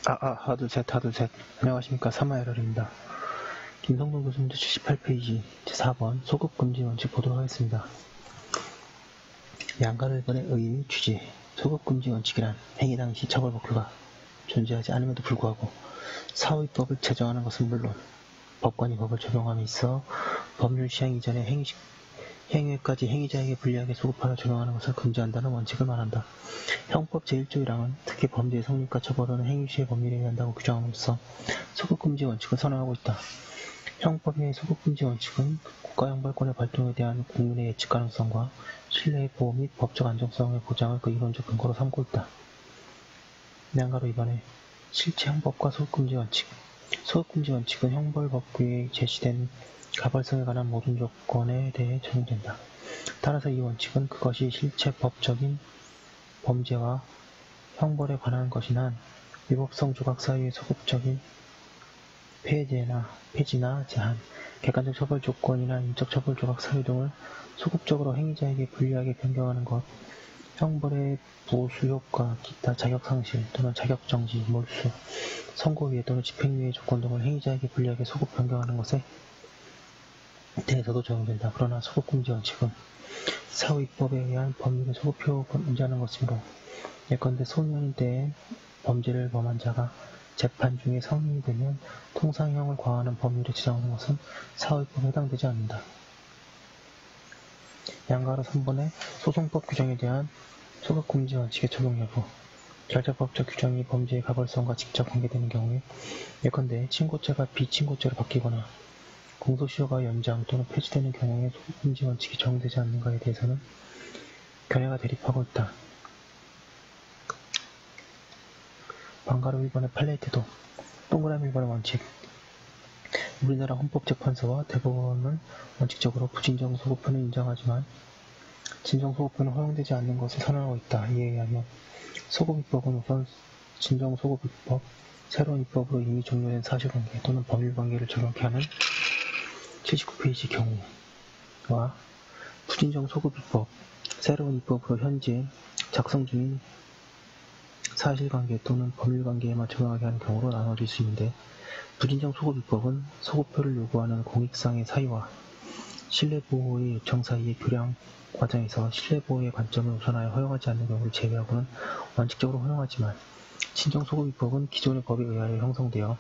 하둘셋. 안녕하십니까. 사마에럴입니다. 김성동 교수님 78페이지 제4번 소급금지 원칙 보도록 하겠습니다. 양가르번의 의의 취지. 소급금지 원칙이란 행위 당시 처벌법규가 존재하지 않음에도 불구하고 사후입법을 제정하는 것은 물론 법관이 법을 적용함에 있어 법률 시행 이전에 행위까지 행위자에게 불리하게 소급하여 적용하는 것을 금지한다는 원칙을 말한다. 형법 제1조 1항은 특히 범죄의 성립과 처벌은 행위 시의 법률에 의한다고 규정함으로써 소급금지 원칙을 선언하고 있다. 형법의 소급금지 원칙은 국가형벌권의 발동에 대한 국민의 예측 가능성과 신뢰의 보호 및 법적 안정성의 보장을 그 이론적 근거로 삼고 있다. 양가로 이번에 실체 형법과 소급금지 원칙. 소급금지 원칙은 형벌법규에 제시된 가벌성에 관한 모든 조건에 대해 적용된다. 따라서 이 원칙은 그것이 실체 법적인 범죄와 형벌에 관한 것이나 위법성 조각 사유의 소급적인 폐지나 제한, 객관적 처벌 조건이나 인적 처벌 조각 사유 등을 소급적으로 행위자에게 불리하게 변경하는 것, 형벌의 부수효과, 기타 자격상실 또는 자격정지, 몰수, 선고유예 또는 집행유예 조건 등을 행위자에게 불리하게 소급 변경하는 것에 대해서도 적용된다. 그러나 소급금지 원칙은 사후입법에 의한 법률의 소급효력을 금지하는 것이므로 예컨대 소년대의 범죄를 범한 자가 재판 중에 성인이 되면 통상형을 과하는 법률에 지정하는 것은 사후입법에 해당되지 않는다. 양가로 3번의 소송법 규정에 대한 소급금지 원칙의 적용 여부. 절차법적 규정이 범죄의 가벌성과 직접 관계되는 경우에 예컨대 친고죄가 비친고죄로 바뀌거나 공소시효가 연장 또는 폐지되는 경우에 소급금지 원칙이 적용되지 않는가에 대해서는 견해가 대립하고 있다. 방가로 1번의 판례의 태도. 동그라미 1번의 원칙. 우리나라 헌법재판소와 대법원은 원칙적으로 부진정 소급표는 인정하지만 진정 소급표는 허용되지 않는 것을 선언하고 있다. 이에 의하면 소급입법은 우선 진정 소급입법, 새로운 입법으로 이미 종료된 사실관계 또는 법률관계를 적용케 하는 79페이지 경우와 부진정 소급입법, 새로운 입법으로 현재 작성 중인 사실관계 또는 법률관계에만 적용하게 하는 경우로 나눠질 수 있는데, 부진정 소급입법은 소급표를 요구하는 공익상의 사유와 신뢰보호의 요청 사이의 교량 과정에서 신뢰보호의 관점을 우선하여 허용하지 않는 경우를 제외하고는 원칙적으로 허용하지만, 진정소급입법은 기존의 법에 의하여 형성되어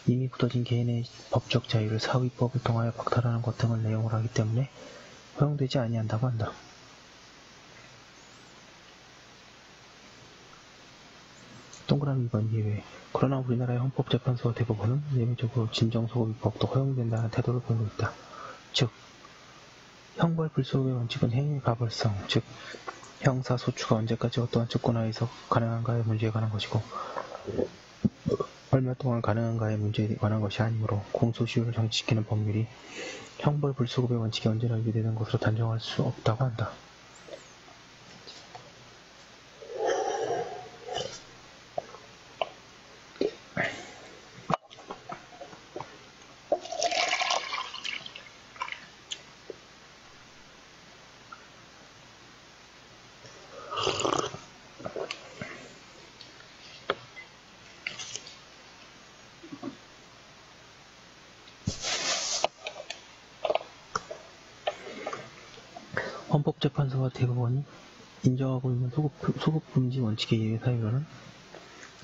이미 굳어진 개인의 법적 자유를 사후입법을 통하여 박탈하는 것 등을 내용으로 하기 때문에 허용되지 아니한다고 한다. 동그라미 2번 예외. 그러나 우리나라의 헌법재판소와 대법원은 예외적으로 진정소급입법도 허용된다는 태도를 보이고 있다. 즉, 형벌 불소급의 원칙은 행위 가벌성, 즉 형사소추가 언제까지 어떠한 조건하에서 가능한가의 문제에 관한 것이고 얼마 동안 가능한가의 문제에 관한 것이 아니므로 공소시효를 정지시키는 법률이 형벌 불소급의 원칙이 언제나 위배되는 것으로 단정할 수 없다고 한다. 헌법재판소와 대법원이 인정하고 있는 소급금지 원칙의 예외 사유로는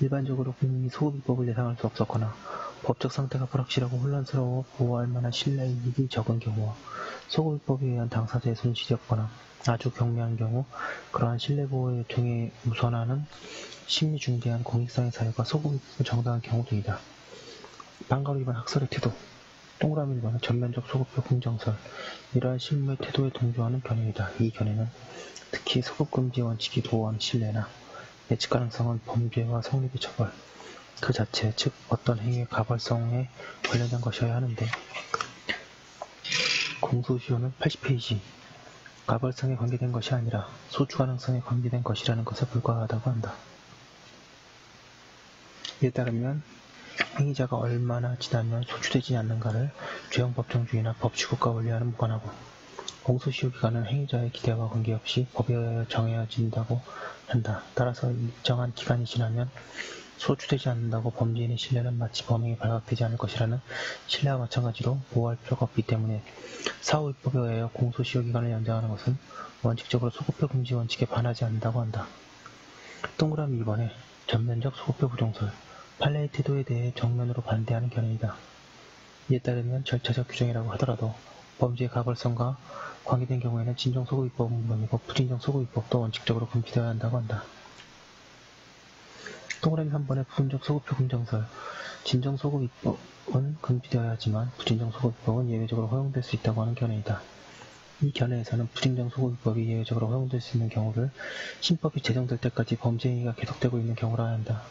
일반적으로 국민이 소급입법을 예상할 수 없었거나 법적 상태가 불확실하고 혼란스러워 보호할 만한 신뢰이익이 적은 경우와 소급입법에 의한 당사자의 손실이 없거나 아주 경미한 경우 그러한 신뢰보호의 요청에 우선하는 심리중대한 공익상의 사유가 소급입법을 정당한 경우 등이다. 방가로 위반 학설의 태도. 동그라미 1번은 전면적 소급표 긍정설. 이러한 실무의 태도에 동조하는 견해이다. 이 견해는 특히 소급금지 원칙이 도구하는 신뢰나 예측 가능성은 범죄와 성립의 처벌 그 자체, 즉 어떤 행위의 가벌성에 관련된 것이어야 하는데, 공소시효는 80페이지 가벌성에 관계된 것이 아니라 소추 가능성에 관계된 것이라는 것에 불과하다고 한다. 이에 따르면 행위자가 얼마나 지나면 소추되지 않는가를 죄형법정주의나 법치국가 원리와는 무관하고 공소시효 기간은 행위자의 기대와 관계없이 법에 의하여 정해진다고 한다. 따라서 일정한 기간이 지나면 소추되지 않는다고 범죄인의 신뢰는 마치 범행이 발각되지 않을 것이라는 신뢰와 마찬가지로 보호할 필요가 없기 때문에 사후입법에 의하여 공소시효기간을 연장하는 것은 원칙적으로 소급표 금지 원칙에 반하지 않는다고 한다. 동그라미 2번에 전면적 소급표 부정설, 판례의 태도에 대해 정면으로 반대하는 견해이다. 이에 따르면 절차적 규정이라고 하더라도 범죄의 가벌성과 관계된 경우에는 진정소급입법은 물론이고 부진정소급입법도 원칙적으로 금지되어야 한다고 한다. 동그라미 3번의 부분적 소급표 금정설, 진정소급입법은 금지되어야 하지만 부진정소급입법은 예외적으로 허용될 수 있다고 하는 견해이다. 이 견해에서는 부진정소급입법이 예외적으로 허용될 수 있는 경우를 신법이 제정될 때까지 범죄 행위가 계속되고 있는 경우라 한다.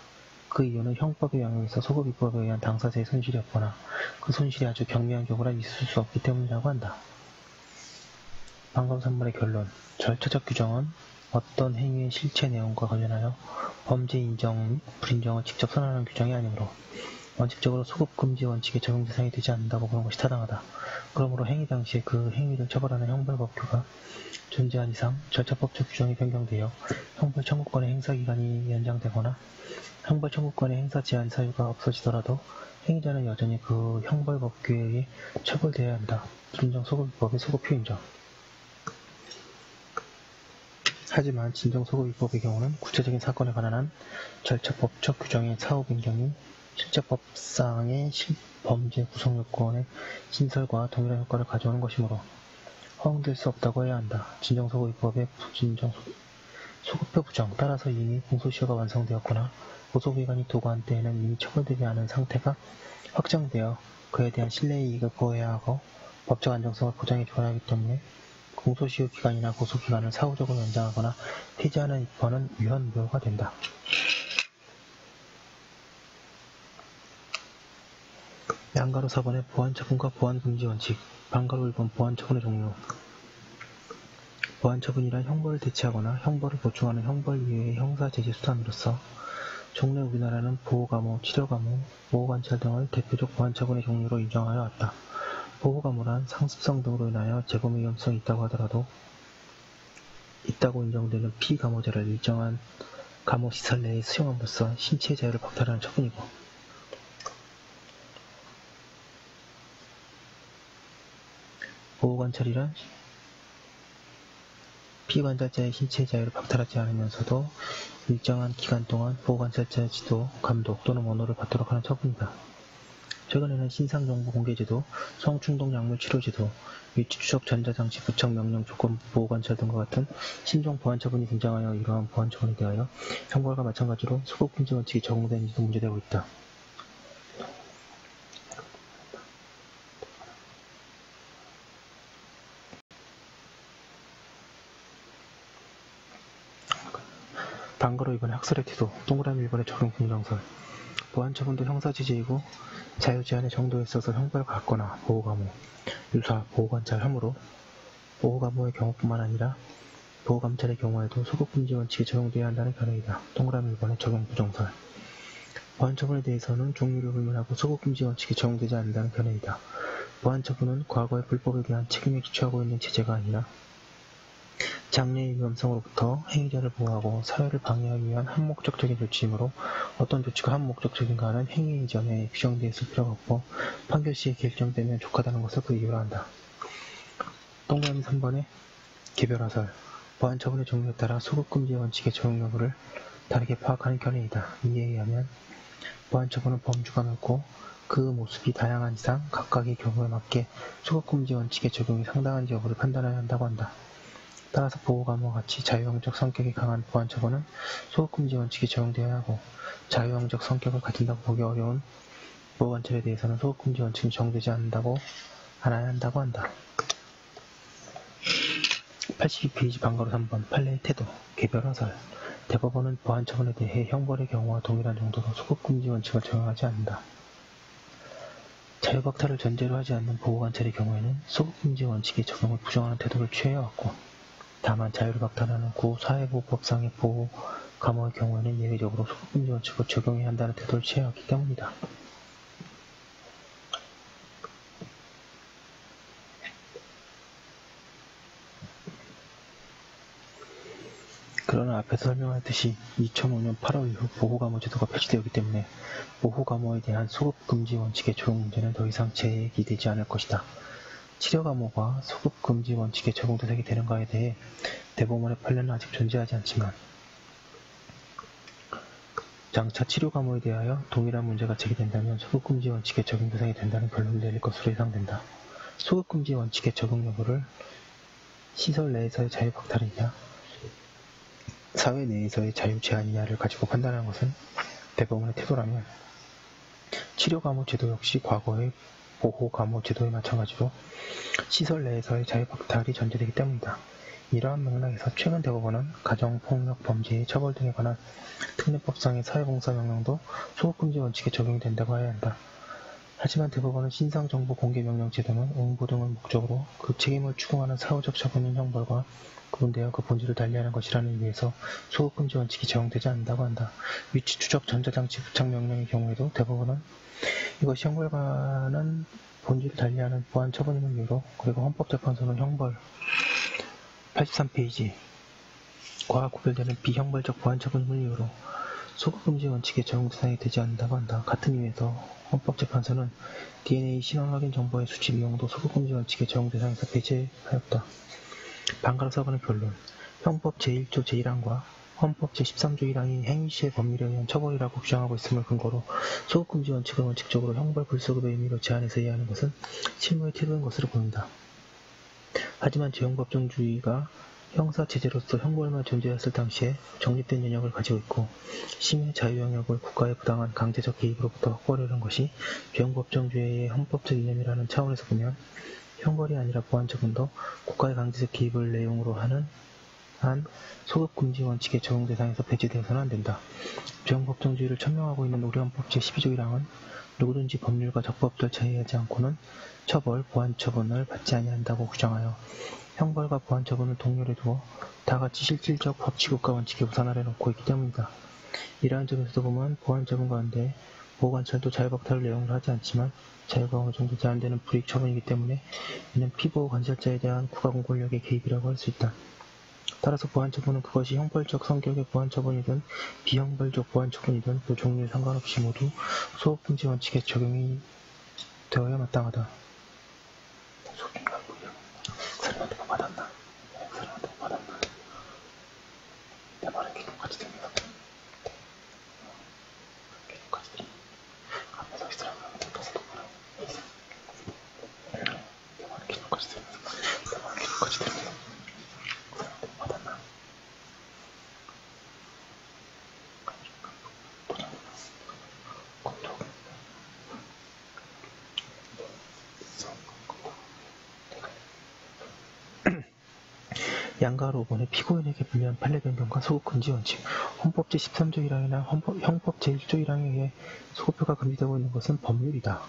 그 이유는 형법의 영역에서 소급입법에 의한 당사자의 손실이 없거나 그 손실이 아주 경미한 경우라 있을 수 없기 때문이라고 한다. 방금 3번의 결론, 절차적 규정은 어떤 행위의 실체 내용과 관련하여 범죄 인정 및 불인정을 직접 선언하는 규정이 아니므로 원칙적으로 소급금지 원칙의 적용 대상이 되지 않는다고 보는 것이 타당하다. 그러므로 행위 당시에 그 행위를 처벌하는 형벌법규가 존재한 이상 절차법적 규정이 변경되어 형벌 청구권의 행사기간이 연장되거나 형벌 청구권의 행사 제한 사유가 없어지더라도 행위자는 여전히 그 형벌법규에 의해 처벌되어야 한다. 진정소급입법의 소급표 인정. 하지만 진정소급입법의 경우는 구체적인 사건에 관한 한 절차법적 규정의 사후 변경이 실제법상의 범죄 구성 요건의 신설과 동일한 효과를 가져오는 것이므로 허용될 수 없다고 해야 한다. 진정소급입법의 소급표 부정, 따라서 이미 공소시효가 완성되었거나 고소기간이 도과한 때에는 이미 처벌되지 않은 상태가 확정되어 그에 대한 신뢰의 이익을 보호해야 하고 법적 안정성을 보장해줘야 하기 때문에 공소시효 기간이나 고소기간을 사후적으로 연장하거나 폐지하는 입헌은 위헌무효가 된다. 양가로 4번의 보완처분과 보완금지 원칙, 방가로 1번 보완처분의 종류. 보완처분이란 형벌을 대체하거나 형벌을 보충하는 형벌 이외의 형사제재 수단으로서 종래 우리나라는 보호감호, 치료감호, 보호관찰 등을 대표적 보완처분의 종류로 인정하여 왔다. 보호감호란 상습성 등으로 인하여 재범의 위험성이 있다고 하더라도 있다고 인정되는 피감호자를 일정한 감호시설 내에 수용함으로써 신체의 자유를 박탈하는 처분이고, 보호관찰이란 피관찰자의 신체의 자유를 박탈하지 않으면서도 일정한 기간 동안 보호관찰자의 지도, 감독 또는 원호를 받도록 하는 처분이다. 최근에는 신상정보 공개제도, 성충동 약물 치료제도, 위치추적 전자장치 부착 명령 조건 보호관찰 등과 같은 신종 보완처분이 등장하여 이러한 보완처분에 대하여 형벌과 마찬가지로 소급금지 원칙이 적용되는지도 문제되고 있다. 방가로 2번의 학설의 태도, 동그라미 1번의 적용 공정설. 보완처분도 형사제재이고 자유제한의 정도에 있어서 형벌을 갖거나 보호감호, 유사, 보호관찰 하므로 보호감호의 경우뿐만 아니라 보호감찰의 경우에도 소급금지 원칙이 적용되어야 한다는 견해이다. 동그라미 1번의 적용 부정설. 보완처분에 대해서는 종류를 불문하고 소급금지 원칙이 적용되지 않는다는 견해이다. 보완처분은 과거의 불법에 대한 책임에 기초하고 있는 제재가 아니라 장래의 위험성으로부터 행위자를 보호하고 사회를 방해하기 위한 한목적적인 조치이므로 어떤 조치가 한목적적인가 하는 행위 이전에 규정되어 있을 필요가 없고 판결 시에 결정되면 족하다는 것을 그 이유로 한다. 동그라미 3번의 개별화설, 보완처분의 종류에 따라 소급금지 원칙의 적용 여부를 다르게 파악하는 견해이다. 이에 의하면 보완처분은 범주가 넓고 그 모습이 다양한 이상 각각의 경우에 맞게 소급금지 원칙의 적용이 상당한지 여부를 판단해야 한다고 한다. 따라서 보호감호와 같이 자유형적 성격이 강한 보완처분은 소급금지 원칙이 적용되어야 하고 자유형적 성격을 가진다고 보기 어려운 보호관찰에 대해서는 소급금지 원칙이 적용되지 않아야 한다고 한다. 82페이지 방가로 3번 판례의 태도, 개별화설. 대법원은 보완처분에 대해 형벌의 경우와 동일한 정도로 소급금지 원칙을 적용하지 않는다. 자유박탈을 전제로 하지 않는 보호관찰의 경우에는 소급금지 원칙의 적용을 부정하는 태도를 취해왔고 다만 자유를 박탈하는 사회보호법상의 보호, 감호의 경우에는 예외적으로 소급금지 원칙을 적용해야 한다는 태도를 취해왔기 때문이다. 그러나 앞에서 설명했듯이 2005년 8월 이후 보호감호제도가 폐지되었기 때문에 보호감호에 대한 소급금지 원칙의 적용 문제는 더 이상 제기되지 않을 것이다. 치료감호가 소급금지 원칙의 적용 대상이 되는가에 대해 대법원의 판례는 아직 존재하지 않지만 장차 치료감호에 대하여 동일한 문제가 제기된다면 소급금지 원칙의 적용 대상이 된다는 결론을 내릴 것으로 예상된다. 소급금지 원칙의 적용 여부를 시설 내에서의 자유박탈이냐 사회 내에서의 자유제한이냐를 가지고 판단하는 것은 대법원의 태도라면 치료감호 제도 역시 과거의 보호감호 제도에 마찬가지로 시설 내에서의 자유박탈이 전제되기 때문이다. 이러한 맥락에서 최근 대법원은 가정폭력 범죄의 처벌 등에 관한 특례법상의 사회봉사명령도 소급금지 원칙에 적용이 된다고 해야 한다. 하지만 대법원은 신상정보 공개명령 제도는 응보 등을 목적으로 그 책임을 추궁하는 사후적 처분인 형벌과 구분되어 그 본질을 달리하는 것이라는 의미에서 소급금지 원칙이 적용되지 않는다고 한다. 위치 추적 전자장치 부착 명령의 경우에도 대법원은 이것이 형벌과는 본질을 달리하는 보안 처분임을 이유로 그리고 헌법재판소는 형벌 83페이지과 구별되는 비형벌적 보안 처분임을 이유로 소급금지 원칙의 적용 대상이 되지 않는다고 한다. 같은 이유에서 헌법재판소는 DNA 신원 확인 정보의 수집 이용도 소급금지 원칙의 적용 대상에서 배제하였다. 반가르사관의 결론 형법 제1조 제1항과 헌법 제13조 1항이 행위시의 법률에 의한 처벌이라고 규정하고 있음을 근거로 소급금지 원칙을 원칙적으로 형벌 불소급의 의미로 제한해서 이해하는 것은 실무의 태도인 것으로 보인다. 하지만 제형법정주의가 형사체제로서 형벌만 존재했을 당시에 정립된 영역을 가지고 있고 시민의 자유영역을 국가의 부당한 강제적 개입으로부터 확보하려는 것이 제형법정주의의 헌법적 이념이라는 차원에서 보면 형벌이 아니라 보안처분도 국가의 강제적 개입을 내용으로 하는 한 소급금지 원칙의 적용 대상에서 배제되어서는 안된다. 제형법정주의를 천명하고 있는 우리 헌법 제12조 1항은 누구든지 법률과 적법 절차에 의하지 않고는 처벌, 보안처분을 받지 아니한다고 규정하여 형벌과 보안처분을 동렬해 두어 다같이 실질적 법치국가 원칙에 우선하려 놓고 있기 때문이다. 이러한 점에서도 보면 보안처분 가운데 보호관찰도 자유박탈을 내용으로 하지 않지만 자유가 어느 정도 제한되는 불이익 처분이기 때문에 이는 피보호 관찰자에 대한 국가공 권력의 개입이라고 할 수 있다. 따라서 보안처분은 그것이 형벌적 성격의 보안처분이든 비형벌적 보안처분이든 그 종류에 상관없이 모두 소급금지 원칙에 적용이 되어야 마땅하다. 사람한테 뭐 받았나? 사람한테 뭐 받았나? 내 말에 기록까지 들면서 기록까지 들면서 앞에서 이 사람한테 가서 똑바로 내 말에 기록까지 들면서 내 말에 기록까지 들면서 사람한테 뭐 받았나? 양가 5번의 피고인에게 불리한 판례 변경과 소급금지 원칙 헌법 제13조 1항이나 형법 제1조 1항에 의해 소급표가 금지되고 있는 것은 법률이다.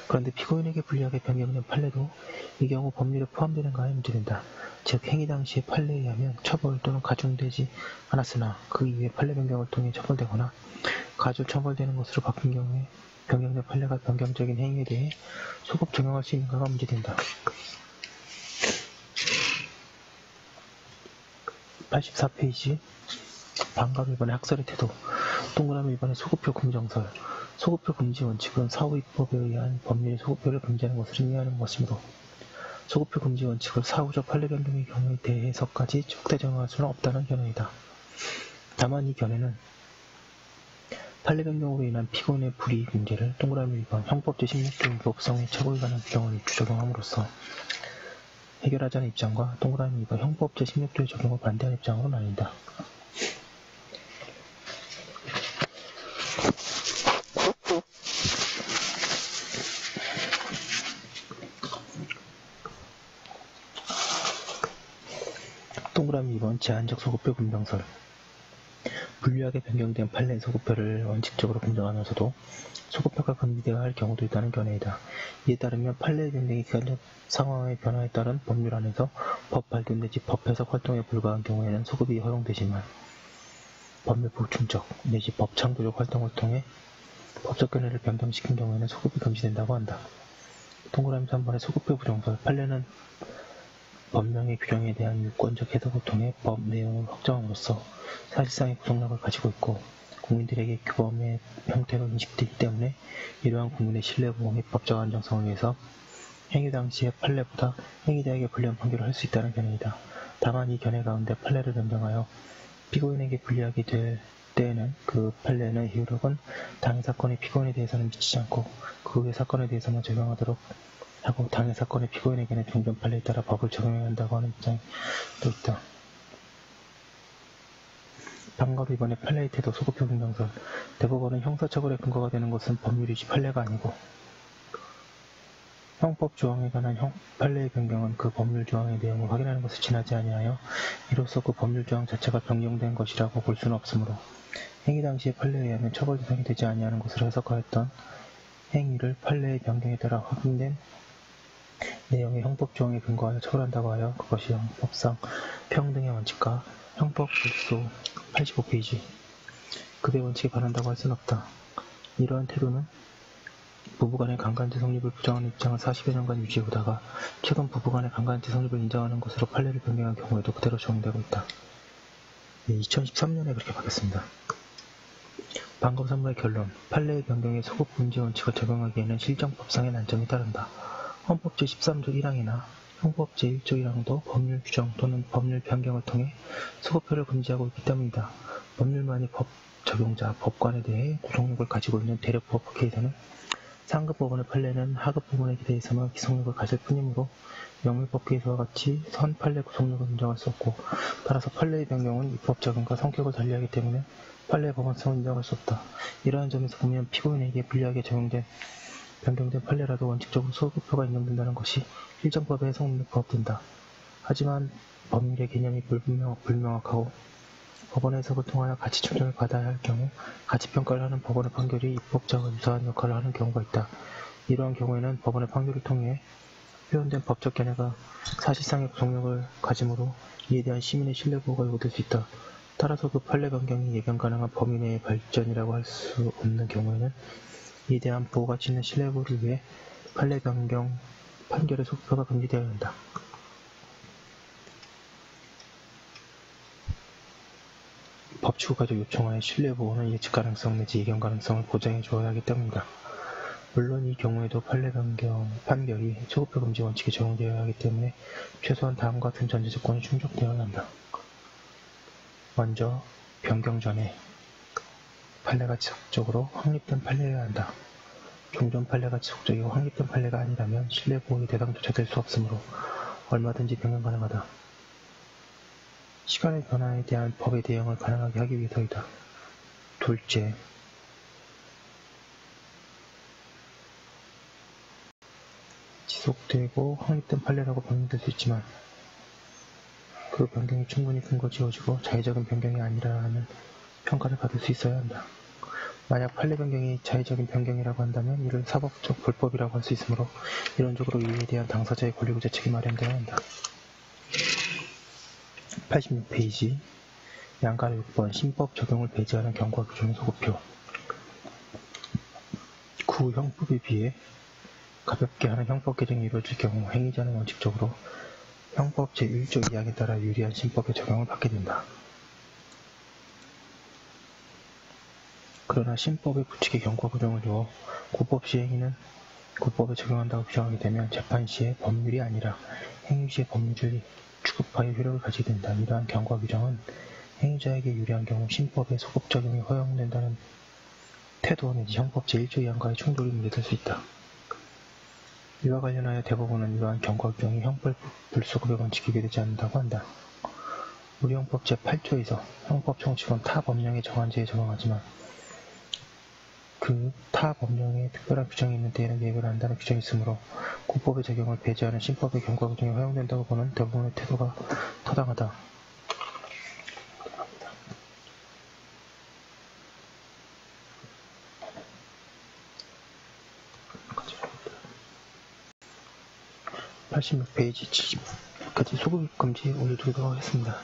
그런데 피고인에게 불리하게 변경된 판례도 이 경우 법률에 포함되는가에 문제된다. 즉 행위 당시의 판례에 의하면 처벌 또는 가중되지 않았으나 그 이후에 판례 변경을 통해 처벌되거나 가중 처벌되는 것으로 바뀐 경우에 변경된 판례가 변경적인 행위에 대해 소급 적용할 수 있는가가 문제된다. 84페이지 반가로 1번의 학설의 태도 동그라미 1번의 소급표 금정설 소급표 금지 원칙은 사후입법에 의한 법률의 소급표를 금지하는 것을 의미하는 것이므로 소급표 금지 원칙을 사후적 판례 변경의 경우에 대해서까지 적대 적용할 수는 없다는 견해이다. 다만 이 견해는 판례 변경으로 인한 피고인의 불이익 문제를 동그라미 2번 형법 제16조 위법성의 처벌에 관한 규정을 적용함으로써 해결하자는 입장과 동그라미 2번 형법 제16조의 적용을 반대하는 입장으로 나뉜다. 동그라미 2번 제한적 소급표 금정설 불리하게 변경된 판례 소급표를 원칙적으로 금정하면서도 소급표가 금지되어야 할 경우도 있다는 견해이다. 이에 따르면 판례 변경의 기간적 상황의 변화에 따른 법률 안에서 법 발견 내지 법 해석 활동에 불과한 경우에는 소급이 허용되지만 법률 보충적 내지 법창조적 활동을 통해 법적 견해를 변경시킨 경우에는 소급이 금지된다고 한다. 동그라미 3번의 소급표 부정설. 판례는 법령의 규정에 대한 유권적 해석을 통해 법 내용을 확정함으로써 사실상의 구속력을 가지고 있고 국민들에게 규범의 형태로 인식되기 때문에 이러한 국민의 신뢰보호 및 법적 안정성을 위해서 행위 당시의 판례보다 행위자에게 불리한 판결을 할 수 있다는 견해이다. 다만 이 견해 가운데 판례를 변경하여 피고인에게 불리하게 될 때에는 그 판례의 효력은 당해 사건의 피고인에 대해서는 미치지 않고 그 후의 사건에 대해서만 적용하도록 하고 당해 사건의 피고인에게는 종전 판례에 따라 법을 적용해야 한다고 하는 입장이 또 있다. 방법 2번의 판례의 태도 소급표 변경설. 대법원은 형사처벌의 근거가 되는 것은 법률이지 판례가 아니고 형법 조항에 관한 판례의 변경은 그 법률 조항의 내용을 확인하는 것을 지나지 아니하여 이로써 그 법률 조항 자체가 변경된 것이라고 볼 수는 없으므로 행위 당시의 판례에 의하면 처벌 대상이 되지 아니하는 것을 해석하였던 행위를 판례의 변경에 따라 확인된 내용의 형법 조항에 근거하여 처벌한다고 하여 그것이 형법상 평등의 원칙과 형법 불소 85페이지 급의 원칙에 반한다고 할 수는 없다. 이러한 태도는 부부간의 강간죄 성립을 부정하는 입장을 40여 년간 유지해오다가 최근 부부간의 강간죄 성립을 인정하는 것으로 판례를 변경한 경우에도 그대로 적용되고 있다. 2013년에 그렇게 바뀌었습니다. 방금 3번의 결론. 판례의 변경에 소급 금지 원칙을 적용하기에는 실정법상의 난점이 따른다. 헌법 제13조 1항이나 형법 제1조 1항도 법률 규정 또는 법률 변경을 통해 소급표를 금지하고 있기 때문이다. 법률만이 법 적용자, 법관에 대해 구속력을 가지고 있는 대략법 국회에서는 상급 법원의 판례는 하급 법원에 대해서만 기속력을 가질 뿐이므로 명밀법계에서와 같이 선 판례 구속력을 인정할 수 없고 따라서 판례의 변경은 입법 적용과 성격을 달리하기 때문에 판례의 법원성을 인정할 수 없다. 이러한 점에서 보면 피고인에게 불리하게 변경된 판례라도 원칙적으로 소급표가 인정된다는 것이 일정법의 해석력에 부합된다. 하지만 법률의 개념이 불명확하고 법원의 해석을 통하여 가치 충족을 받아야 할 경우 가치평가를 하는 법원의 판결이 입법자와 유사한 역할을 하는 경우가 있다. 이러한 경우에는 법원의 판결을 통해 표현된 법적 견해가 사실상의 구속력을 가지므로 이에 대한 시민의 신뢰보호가 요구될 수 있다. 따라서 그 판례 변경이 예견 가능한 범위 내의 발전이라고 할 수 없는 경우에는 이에 대한 보호가치 있는 신뢰보호를 위해 판례 변경 판결의 소급표가 금지되어야 한다. 법치국가적 요청하에 신뢰보호는 예측 가능성 내지 예견 가능성을 보장해 주어야 하기 때문이다. 물론 이 경우에도 판례 변경 판결이 소급표 금지 원칙에 적용되어야 하기 때문에 최소한 다음과 같은 전제 조건이 충족되어야 한다. 먼저 변경 전에 판례가 지속적으로 확립된 판례여야 한다. 종전 판례가 지속적이고 확립된 판례가 아니라면 신뢰보호의 대상조차 될 수 없으므로 얼마든지 변경 가능하다. 시간의 변화에 대한 법의 대응을 가능하게 하기 위해서이다. 둘째, 지속되고 확립된 판례라고 변경될 수 있지만 그 변경이 충분히 근거 지어지고 자의적인 변경이 아니라는 평가를 받을 수 있어야 한다. 만약 판례 변경이 자의적인 변경이라고 한다면 이를 사법적 불법이라고 할 수 있으므로 이론적으로 이에 대한 당사자의 권리구제 책이 마련되어야 한다. 86페이지 양가로 6번 신법 적용을 배제하는 경과 규정의 소급표. 구 형법에 비해 가볍게 하는 형법 개정이 이루어질 경우 행위자는 원칙적으로 형법 제1조 2항에 따라 유리한 신법의 적용을 받게 된다. 그러나 신법의 부칙에 경과 규정을 두어 구법 시행위는 구법에 적용한다고 규정하게 되면 재판 시의 법률이 아니라 행위 시의 법률이 취급하여 효력을 가지게 된다. 이러한 경과 규정은 행위자에게 유리한 경우 신법의 소급 적용이 허용된다는 태도 내지 형법 제1조 2항과의 충돌이 문제될 수 있다. 이와 관련하여 대법원은 이러한 경과 규정이 형법 불소급의 원칙에 위배되지 않는다고 한다. 우리 형법 제8조에서 형법 정치권 타 법령의 정한제에 적용하지만 그 타 법령에 특별한 규정이 있는 때에는 예외를 한다는 규정이 있으므로 구법의 적용을 배제하는 신법의 경과 규정이 허용된다고 보는 대부분의 태도가 타당하다. 86페이지 70까지 소급 금지 올려두도록 하겠습니다.